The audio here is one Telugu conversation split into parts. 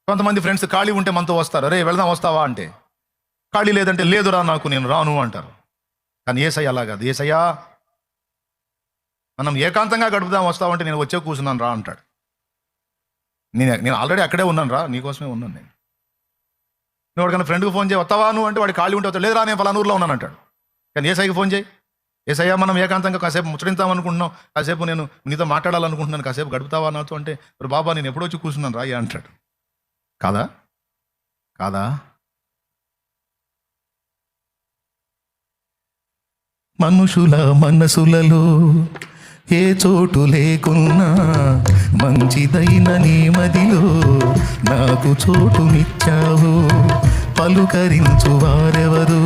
కొంతమంది ఫ్రెండ్స్ ఖాళీ ఉంటే మనతో వస్తారు, అరే వెళదాం వస్తావా అంటే, ఖాళీ లేదంటే లేదురా నాకు నేను రాను అంటారు. కానీ యేసయ్య అలా కాదు. యేసయ్య మనం ఏకాంతంగా గడుపుదాం వస్తావంటే నేను వచ్చే కూర్చున్నాను రా అంటాడు. నేను ఆల్రెడీ అక్కడే ఉన్నాను రా, నీకోసమే ఉన్నాను నేను. నువ్వు వాడికన్నా ఫ్రెండ్కి ఫోన్ చేయి వస్తావా నువ్వు అంటే వాడు ఖాళీ ఉంటే వస్తాడు, లేదురా నేను ఫలానూరులో ఉన్నాను అంటాడు. కానీ యేసయ్యకి ఫోన్ చేయి, యేసయ్య మనం ఏకాంతంగా కాసేపు ముచ్చటిద్దాం అనుకుంటున్నాం, కాసేపు నేను నీతో మాట్లాడాలనుకుంటున్నాను, కాసేపు గడుపుతావా నాతో అంటే, బాబా నేను ఎప్పుడో వచ్చి కూర్చున్నాను రా అంటాడు. కాదా కాదా? మనుషుల మనసులలో ఏ చోటు లేకున్నా మంచిదైన నీ మదిలో నాకు చోటునిచ్చావు. పలుకరించు వారెవరు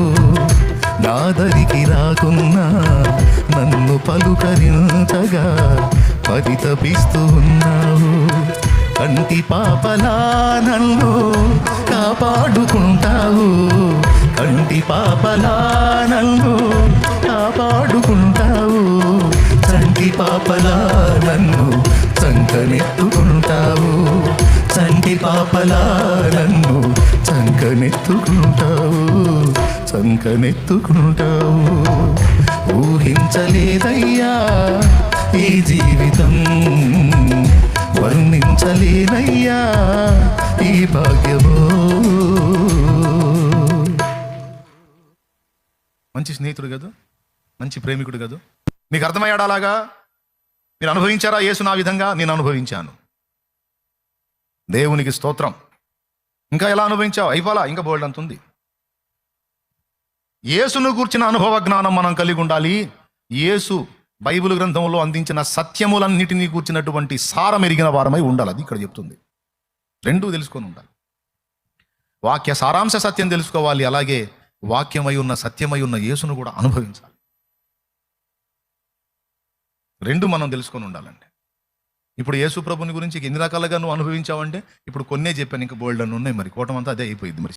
నాదరికి రాకున్నా నన్ను పలుకరించగా పరితపిస్తూ ఉన్నావు. కంటి పాపలా నన్ను కాపాడుకుంటావు, కంటి పాపలా నన్ను కాపాడుకుంటావు, చంటి పాపలా నన్ను చంకనెత్తుకుంటావు, చంటి పాపలా నన్ను చంకనెత్తుకుంటావు, చంకనెత్తుకుంటావు. ఊహించలేదయ్యా ఈ జీవితం, వర్ణించలేనయ్యా ఈ భాగ్యమో. మంచి స్నేహితుడు కాదు, మంచి ప్రేమికుడు కాదు. మీకు అర్థమయ్యాడా అలాగా? మీరు అనుభవించారా యేసు నా విధంగా? నేను అనుభవించాను. దేవునికి స్తోత్రం. ఇంకా ఎలా అనుభవించావు? అయిపోలా, ఇంకా బోల్డ్ అంత ఉంది. యేసును గూర్చిన అనుభవ జ్ఞానం మనం కలిగి ఉండాలి. యేసు బైబిల్ గ్రంథంలో అందించిన సత్యములన్నిటినీ కూర్చున్నటువంటి సారం ఎరిగిన వారమై ఉండాలి. అది ఇక్కడ చెప్తుంది. రెండూ తెలుసుకొని ఉండాలి. వాక్య సారాంశ సత్యం తెలుసుకోవాలి, అలాగే వాక్యమై ఉన్న సత్యమై ఉన్న యేసును కూడా అనుభవించాలి. రెండు మనం తెలుసుకొని ఉండాలండి. ఇప్పుడు యేసు ప్రభుని గురించి ఎన్ని రకాలుగా నువ్వు అనుభవించావంటే ఇప్పుడు కొన్నే చెప్పాను, ఇంకా బోల్డ్ అని ఉన్నాయి. మరి కోటమంతా అదే అయిపోయింది. మరి